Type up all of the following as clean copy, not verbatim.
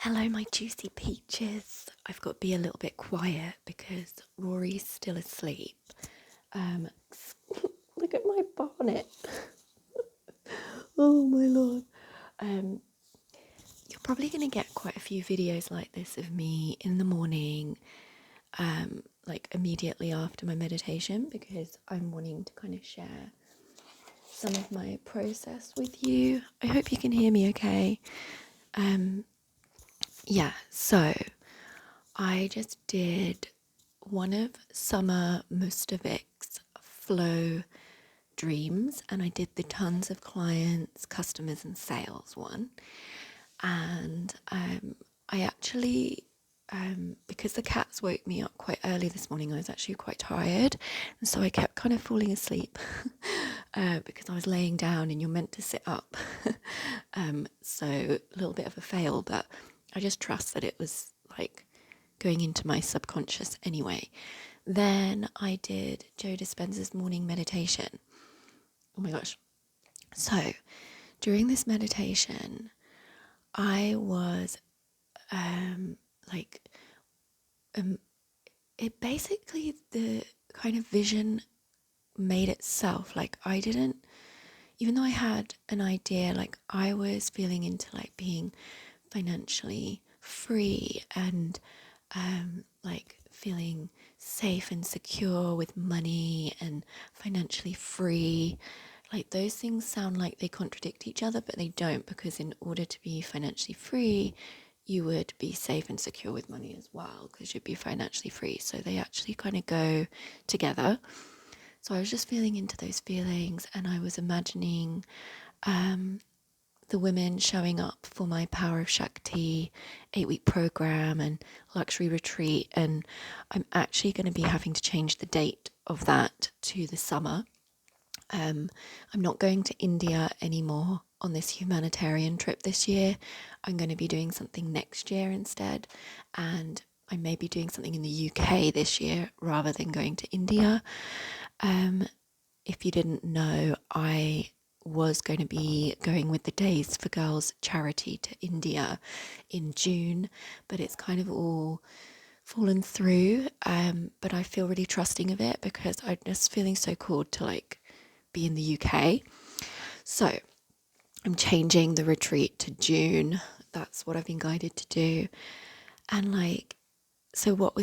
Hello, my juicy peaches. I've got to be a little bit quiet because Rory's still asleep. Um, Look at my bonnet. Oh my lord. Um, you're probably going to get quite a few videos like this of me in the morning, like immediately after my meditation, because I'm wanting to kind of share some of my process with you. I hope you can hear me okay. Yeah, so I just did one of Summer Mustavik's flow dreams, and I did the tons of clients, customers, and sales one. And I actually, because the cats woke me up quite early this morning, I was actually quite tired, and so I kept kind of falling asleep because I was laying down, and you're meant to sit up. So a little bit of a fail, but I just trust that it was like going into my subconscious anyway. Then I did Joe Dispenza's morning meditation. Oh my gosh. So during this meditation, I was like, it basically, the kind of vision made itself. Like, I didn't, even though I had an idea, like, I was feeling into like being financially free and like feeling safe and secure with money and financially free. Like, those things sound like they contradict each other, but they don't, because in order to be financially free, you would be safe and secure with money as well, because you'd be financially free. So they actually kind of go together. So I was just feeling into those feelings, and I was imagining the women showing up for my Power of Shakti 8-week program and luxury retreat. And I'm actually going to be having to change the date of that to the summer. I'm not going to India anymore on this humanitarian trip this year. I'm going to be doing something next year instead. And I may be doing something in the UK this year rather than going to India. If you didn't know, I was going to be going with the Days for Girls charity to India in June, but it's kind of all fallen through. But I feel really trusting of it because I'm just feeling so called to like be in the UK. So I'm changing the retreat to June. That's what I've been guided to do. And like, so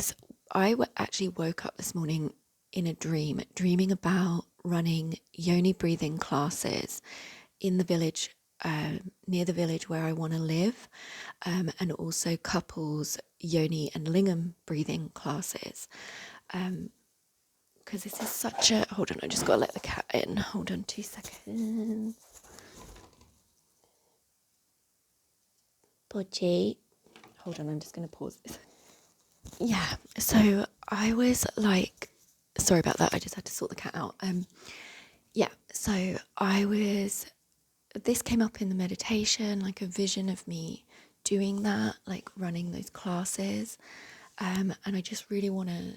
I actually woke up this morning in a dream, dreaming about running yoni breathing classes in the village, near the village where I want to live, and also couples yoni and lingam breathing classes. Because this is such a, hold on, I just got to let the cat in. Hold on 2 seconds. Podgy. Hold on, I'm just going to pause this. Yeah, so I was like, sorry about that, I just had to sort the cat out. Yeah, so this came up in the meditation, like a vision of me doing that, like running those classes. And I just really want to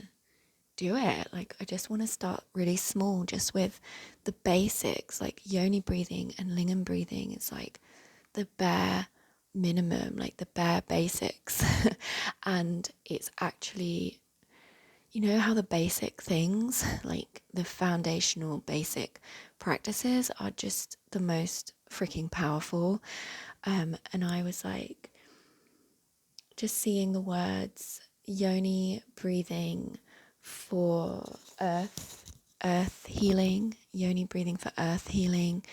do it. Like, I just want to start really small, just with the basics, like yoni breathing and lingam breathing. It's like the bare minimum, like the bare basics. And it's actually, you know how the basic things, like the foundational basic practices, are just the most freaking powerful. And I was like, just seeing the words yoni breathing for earth healing, yoni breathing for earth healing,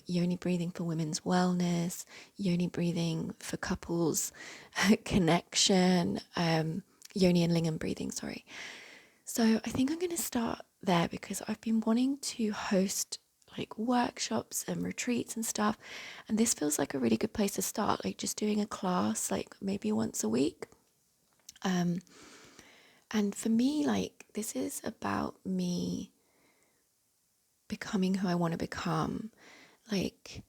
yoni breathing for women's wellness, yoni breathing for couples connection, yoni and lingam breathing, sorry. So I think I'm going to start there because I've been wanting to host like workshops and retreats and stuff, and this feels like a really good place to start, like just doing a class like maybe once a week. And for me, like, this is about me becoming who I want to become. Like,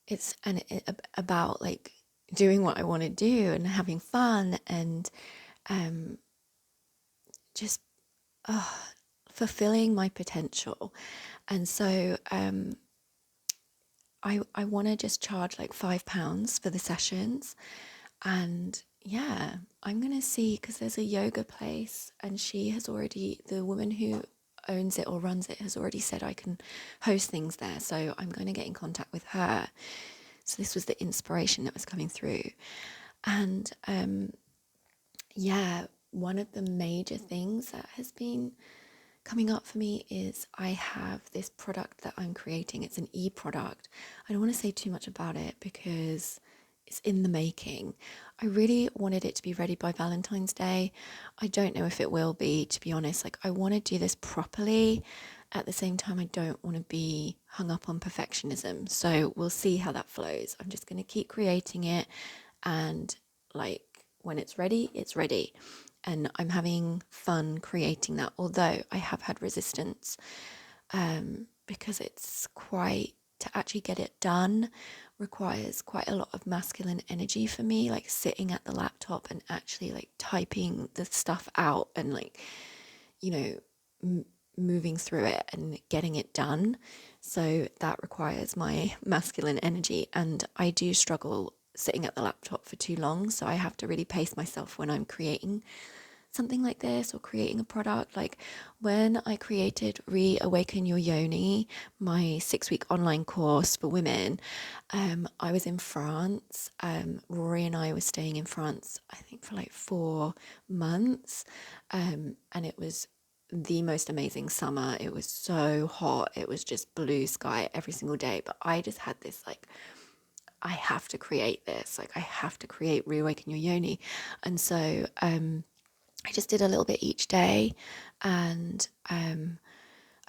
it's about like doing what I want to do and having fun and just fulfilling my potential. And so I want to just charge like £5 for the sessions. And yeah, I'm going to see, because there's a yoga place and she has already, the woman who owns it or runs it has already said I can host things there. So I'm going to get in contact with her. So this was the inspiration that was coming through. And yeah, one of the major things that has been coming up for me is I have this product that I'm creating. It's an e-product. I don't want to say too much about it because it's in the making. I really wanted it to be ready by Valentine's Day. I don't know if it will be, to be honest. Like, I want to do this properly. At the same time, I don't want to be hung up on perfectionism. So we'll see how that flows. I'm just going to keep creating it, and like when it's ready, it's ready. And I'm having fun creating that, although I have had resistance because it's quite, to actually get it done requires quite a lot of masculine energy for me, like sitting at the laptop and actually like typing the stuff out and like, you know, moving through it and getting it done. So that requires my masculine energy, and I do struggle sitting at the laptop for too long. So I have to really pace myself when I'm creating something like this or creating a product. Like when I created Reawaken Your Yoni, my 6-week online course for women, I was in France. Rory and I were staying in France, I think for like 4 months. And it was the most amazing summer. It was so hot. It was just blue sky every single day. But I just had this like, I have to create this. Like I have to create Reawaken Your Yoni. And so I just did a little bit each day, and I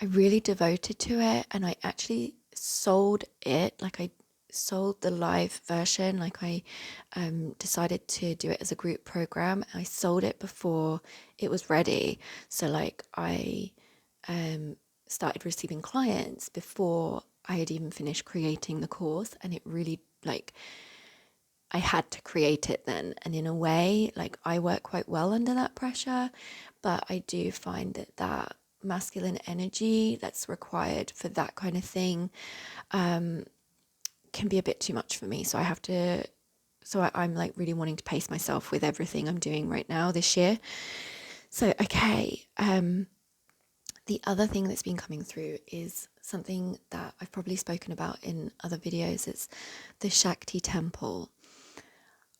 really devoted to it, and I actually sold it. Like I sold the live version. Like I decided to do it as a group program. I sold it before it was ready. So like I started receiving clients before I had even finished creating the course, and it really like I had to create it then. And in a way, like I work quite well under that pressure, but I do find that that masculine energy that's required for that kind of thing can be a bit too much for me. So I have to, I'm like really wanting to pace myself with everything I'm doing right now this year. So, okay. The other thing that's been coming through is something that I've probably spoken about in other videos. It's the Shakti temple.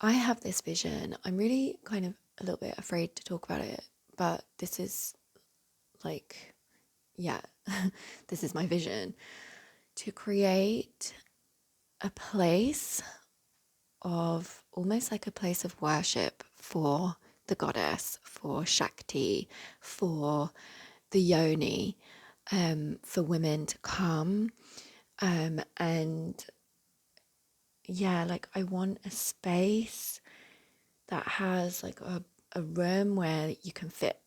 I have this vision. I'm really kind of a little bit afraid to talk about it, but this is like, yeah, this is my vision to create a place of almost like a place of worship for the goddess, for Shakti, for the yoni, for women to come. And yeah, like I want a space that has like a room where you can fit,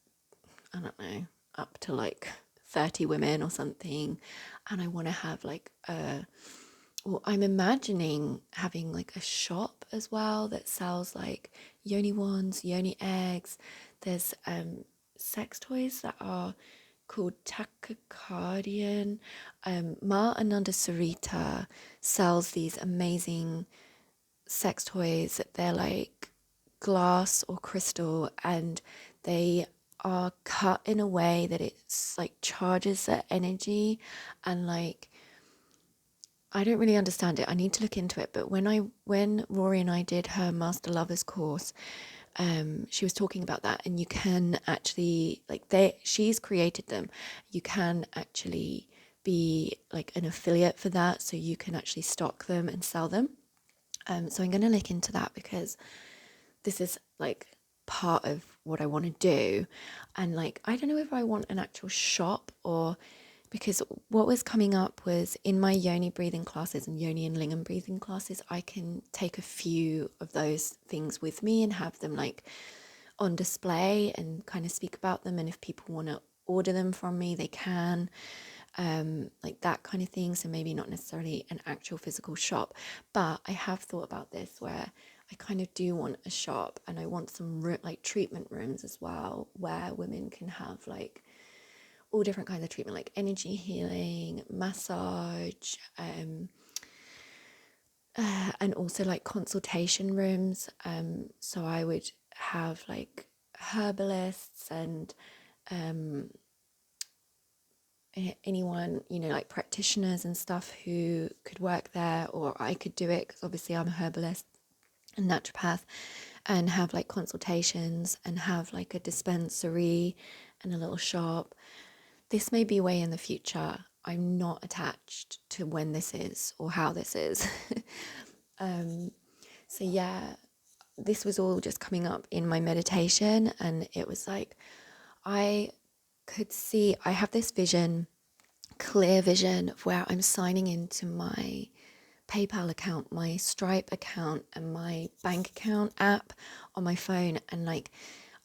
I don't know, up to like 30 women or something. And I want to have like well, I'm imagining having like a shop as well that sells like yoni wands, yoni eggs. There's sex toys that are called tachycardian. Ma Ananda Sarita sells these amazing sex toys. They're like glass or crystal, and they are cut in a way that it's like charges their energy, and like I don't really understand it. I need to look into it. But when Rory and I did her Master Lovers course, she was talking about that, and you can actually she's created them. You can actually be like an affiliate for that, so you can actually stock them and sell them. So I'm going to look into that because this is like part of what I want to do. And like, I don't know if I want an actual shop, or because what was coming up was in my yoni breathing classes and yoni and lingam breathing classes, I can take a few of those things with me and have them like on display and kind of speak about them. And if people want to order them from me, they can. Like that kind of thing. So maybe not necessarily an actual physical shop, but I have thought about this where I kind of do want a shop, and I want some like treatment rooms as well, where women can have like all different kinds of treatment, like energy healing, massage, and also like consultation rooms. So I would have like herbalists and anyone, you know, like practitioners and stuff who could work there, or I could do it because obviously I'm a herbalist and naturopath, and have like consultations and have like a dispensary and a little shop. This may be way in the future. I'm not attached to when this is or how this is. So yeah, this was all just coming up in my meditation, and it was like I could see, I have this vision, clear vision of where I'm signing into my PayPal account, my Stripe account, and my bank account app on my phone, and like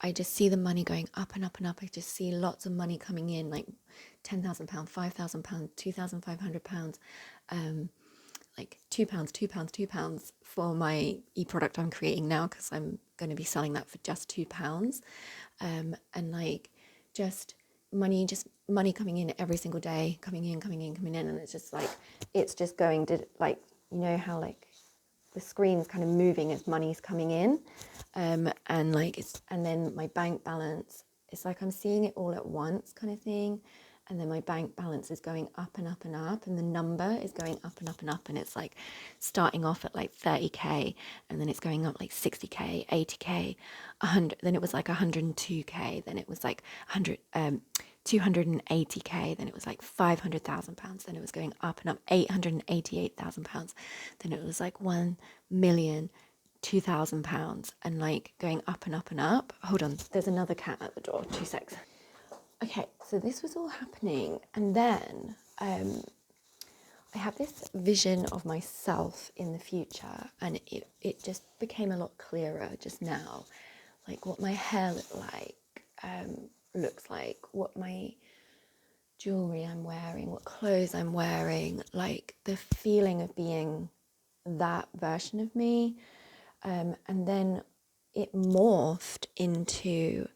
I just see the money going up and up and up. I just see lots of money coming in, like £10,000, £5,000, £2,500, like £2, £2, £2 for my e-product I'm creating now, because I'm going to be selling that for just £2. And like just money coming in every single day, coming in, and it's just like, it's just going to, like, you know how like the screen's kind of moving as money's coming in, and like it's, and then my bank balance, it's like I'm seeing it all at once kind of thing. And then my bank balance is going up and up and up, and the number is going up and up and up, and it's like starting off at like 30k, and then it's going up like 60k, 80k, 100, then it was like 102k, then it was like 100 280k, then it was like £500,000, then it was going up and up, £888,000, then it was like £1,002,000, and like going up and up and up. Hold on, there's another cat at the door, 2 secs. Okay, so this was all happening, and then I have this vision of myself in the future, and it just became a lot clearer just now, like what my hair looks like, what my jewelry I'm wearing, what clothes I'm wearing, like the feeling of being that version of me. And then it morphed into,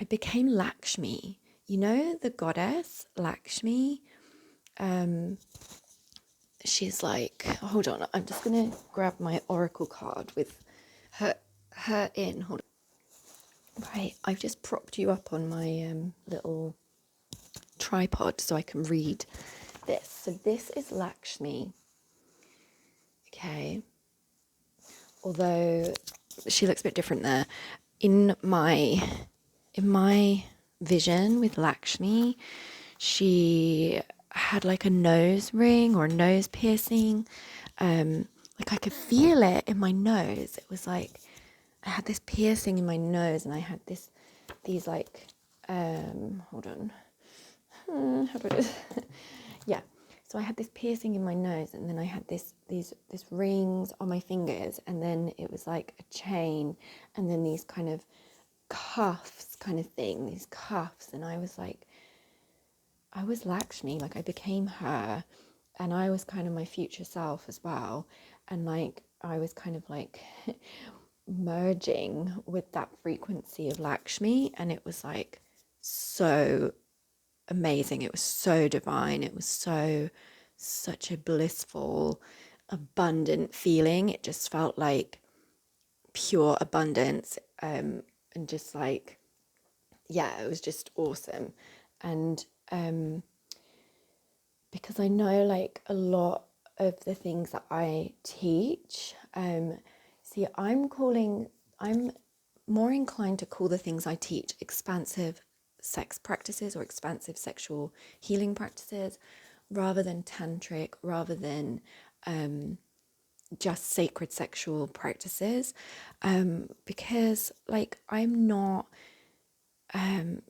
I became Lakshmi. You know, the goddess Lakshmi? She's like, hold on, I'm just going to grab my oracle card with her in. Hold on. Right, I've just propped you up on my little tripod so I can read this. So this is Lakshmi. Okay. Although she looks a bit different there. In my vision with Lakshmi, she had like a nose ring or a nose piercing. Like I could feel it in my nose. It was like I had this piercing in my nose, and I had these like hold on. How do I do this? Yeah. So I had this piercing in my nose, and then I had these rings on my fingers, and then it was like a chain, and then these kind of cuffs kind of thing, these cuffs, and I was like, I was Lakshmi, like I became her, and I was kind of my future self as well, and like I was kind of like merging with that frequency of Lakshmi, and it was like so amazing. It was so divine. It was such a blissful, abundant feeling. It just felt like pure abundance, and just like, yeah, it was just awesome. And because I know like a lot of the things that I teach, see, I'm more inclined to call the things I teach expansive sex practices or expansive sexual healing practices, rather than tantric, rather than just sacred sexual practices, because like I'm not,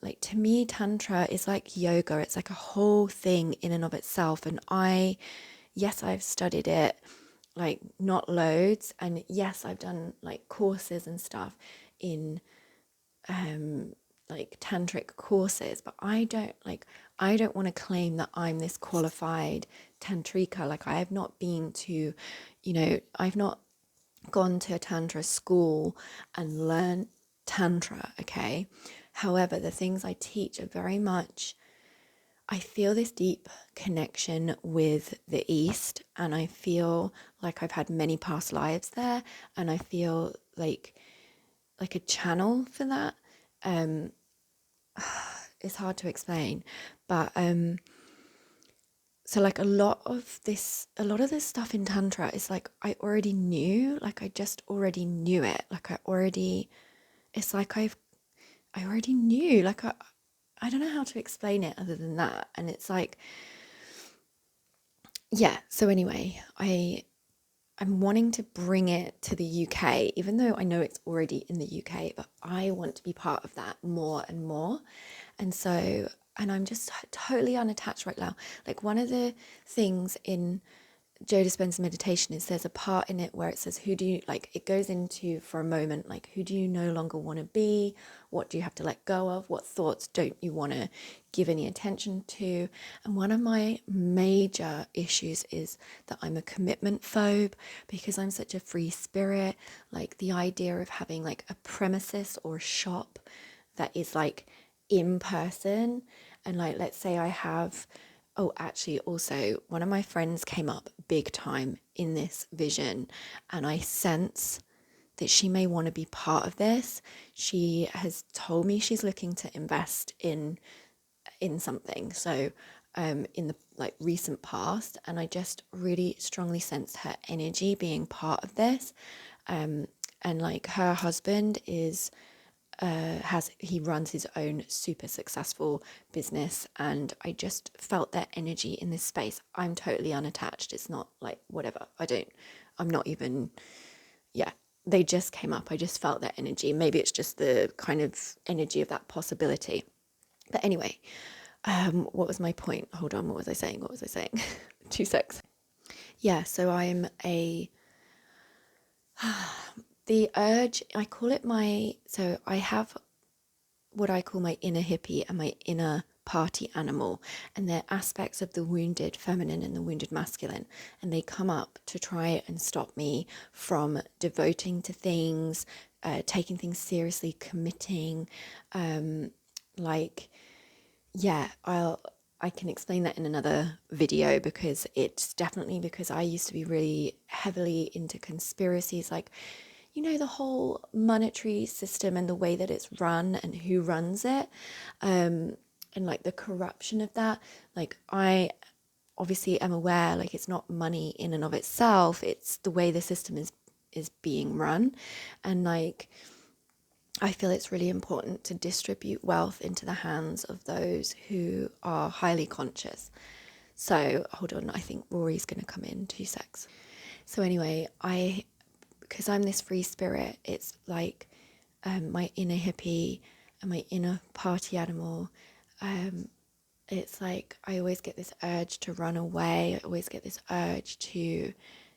like to me tantra is like yoga. It's like a whole thing in and of itself, and yes, I've studied it, like not loads, and yes, I've done like courses and stuff in like tantric courses, but I don't want to claim that I'm this qualified tantrika. Like I have not been to, I've not gone to a tantra school and learned tantra, okay? However, the things I teach are very much, I feel this deep connection with the East, and I feel like I've had many past lives there, and I feel like a channel for that. Um, it's hard to explain, but so like a lot of this stuff in Tantra is like I already knew, like I just already knew it, like it's like I already knew, like I don't know how to explain it other than that, and it's like, yeah. So anyway, I'm wanting to bring it to the UK, even though I know it's already in the UK, but I want to be part of that more and more. And so, and I'm just totally unattached right now. Like one of the things in Joe Dispenza meditation is there's a part in it where it says, who do you, like, it goes into for a moment, like, who do you no longer want to be? What do you have to let go of? What thoughts don't you want to give any attention to? And one of my major issues is that I'm a commitment phobe because I'm such a free spirit. Like the idea of having like a premises or a shop that is like in person, and like, let's say I have, oh, actually, also, one of my friends came up big time in this vision, and I sense that she may want to be part of this. She has told me she's looking to invest in something. So, in the like recent past, and I just really strongly sense her energy being part of this. And like her husband is he runs his own super successful business, and I just felt their energy in this space. I'm totally unattached. It's not like whatever. I'm not even, yeah, they just came up. I just felt their energy. Maybe it's just the kind of energy of that possibility. But anyway, what was my point? Hold on, what was I saying? 2 secs. Yeah, so the urge, I call it so I have what I call my inner hippie and my inner party animal, and they're aspects of the wounded feminine and the wounded masculine, and they come up to try and stop me from devoting to things, taking things seriously, committing, like, yeah, I can explain that in another video, because it's definitely because I used to be really heavily into conspiracies, like, you know, the whole monetary system and the way that it's run and who runs it, and like the corruption of that. Like I obviously am aware, like it's not money in and of itself, it's the way the system is being run. And like I feel it's really important to distribute wealth into the hands of those who are highly conscious. So hold on, I think Rory's going to come in 2 secs. So anyway, because I'm this free spirit, it's like my inner hippie and my inner party animal. It's like I always get this urge to run away. I always get this urge to,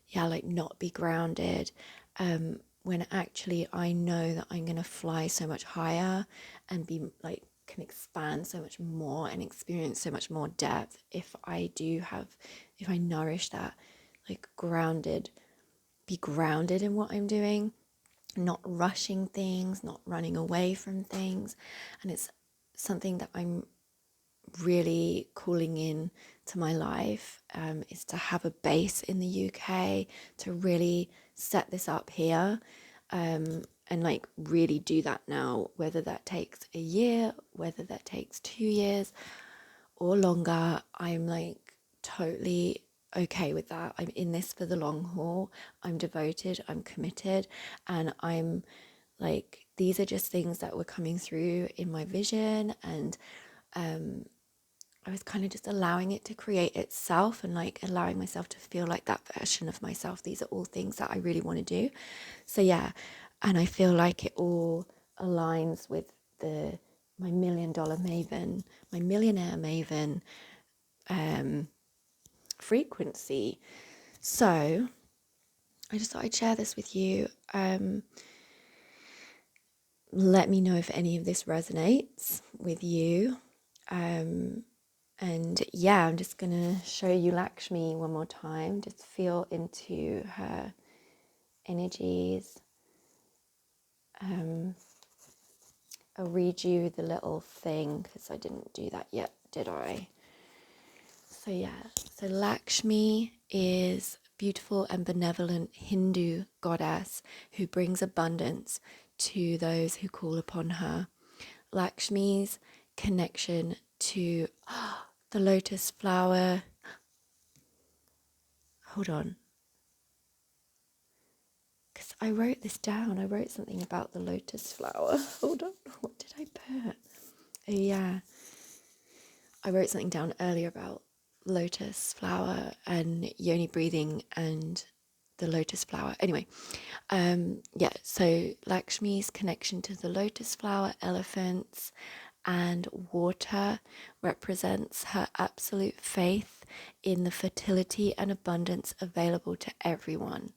yeah, like not be grounded. When actually I know that I'm going to fly so much higher and be like, can expand so much more and experience so much more depth if if I nourish that, like be grounded in what I'm doing, not rushing things, not running away from things. And it's something that I'm really calling in to my life, is to have a base in the UK, to really set this up here, and like really do that now, whether that takes a year, whether that takes 2 years or longer. I'm like totally okay with that. I'm in this for the long haul. I'm devoted, I'm committed, and I'm like, these are just things that were coming through in my vision, and I was kind of just allowing it to create itself, and like allowing myself to feel like that version of myself. These are all things that I really want to do. So yeah, and I feel like it all aligns with the my $1 million maven, my millionaire maven frequency. So I just thought I'd share this with you. Let me know if any of this resonates with you. And yeah, I'm just going to show you Lakshmi one more time. Just feel into her energies. I'll read you the little thing because I didn't do that yet, did I? So so Lakshmi is a beautiful and benevolent Hindu goddess who brings abundance to those who call upon her. Lakshmi's connection to the lotus flower. Hold on, because I wrote this down. I wrote something about the lotus flower. Hold on, what did I put? Oh yeah, I wrote something down earlier about lotus flower and yoni breathing and the lotus flower. Anyway, so Lakshmi's connection to the lotus flower, elephants, and water represents her absolute faith in the fertility and abundance available to everyone.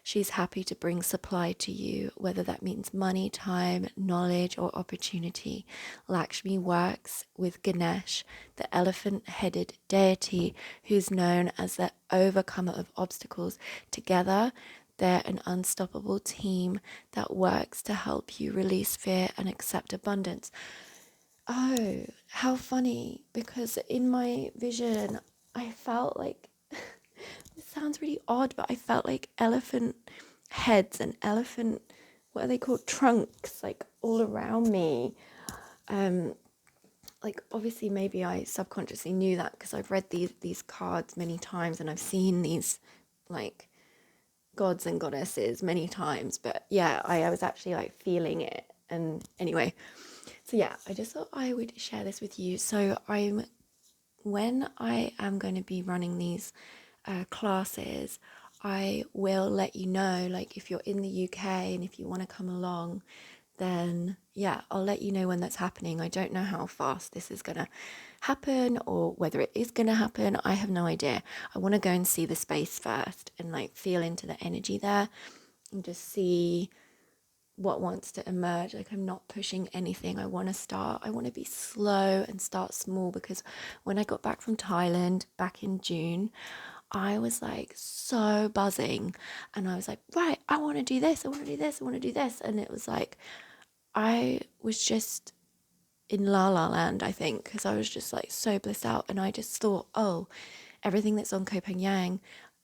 She's happy to bring supply to you, whether that means money, time, knowledge, or opportunity. Lakshmi works with Ganesh, the elephant-headed deity who's known as the overcomer of obstacles. Together, they're an unstoppable team that works to help you release fear and accept abundance. Oh, how funny, because in my vision, I felt like it sounds really odd, but I felt like elephant heads and elephant, what are they called, trunks, like all around me. Like obviously maybe I subconsciously knew that because I've read these cards many times and I've seen these like gods and goddesses many times, but yeah, I was actually like feeling it. And anyway, so yeah, I just thought I would share this with you. So when I am going to be running these classes, I will let you know, like if you're in the UK and if you want to come along, then yeah, I'll let you know when that's happening. I don't know how fast this is going to happen or whether it is going to happen. I have no idea. I want to go and see the space first and like feel into the energy there and just see what wants to emerge. Like I'm not pushing anything. I want to be slow and start small, because when I got back from Thailand back in June, I was like so buzzing and I was like, right, I want to do this, I want to do this, I want to do this. And it was like, I was just in la la land, I think, because I was just like so blissed out. And I just thought, oh, everything that's on Koh Phangan,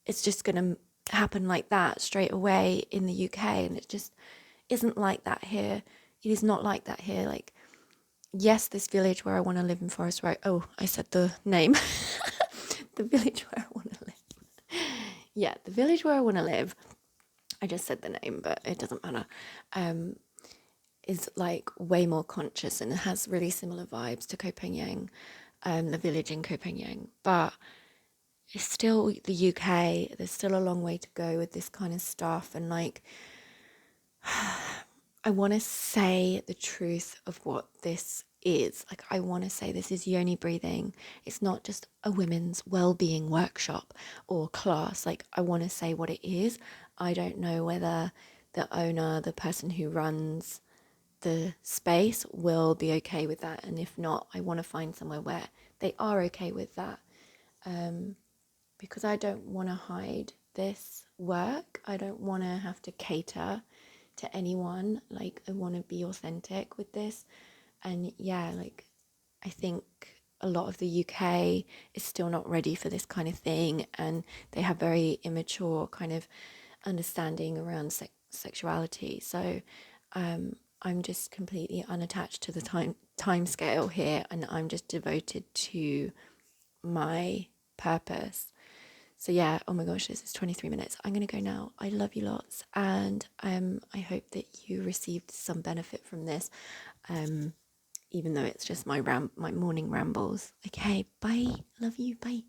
it's just going to happen like that straight away in the UK. And it just isn't like that here. It is not like that here. Like, yes, this village where I want to live in Forest Road. Oh, I said the name. The village where I want to live. Yeah, the village where I want to live. I just said the name, but it doesn't matter. Is like way more conscious and has really similar vibes to Koh Phangan, the village in Koh Phangan. But it's still the UK. There's still a long way to go with this kind of stuff. And like, I want to say the truth of what this is. Like, I want to say this is yoni breathing. It's not just a women's well-being workshop or class. Like, I want to say what it is. I don't know whether the owner, the person who runs the space will be okay with that. And if not, I want to find somewhere where they are okay with that. Because I don't want to hide this work. I don't want to have to cater to anyone. Like, I want to be authentic with this. And yeah, like, I think a lot of the UK is still not ready for this kind of thing, and they have very immature kind of understanding around sexuality. So I'm just completely unattached to the time scale here, and I'm just devoted to my purpose. So yeah, oh my gosh, this is 23 minutes. I'm going to go now. I love you lots, and I hope that you received some benefit from this, even though it's just my morning rambles. Okay, bye. Love you. Bye.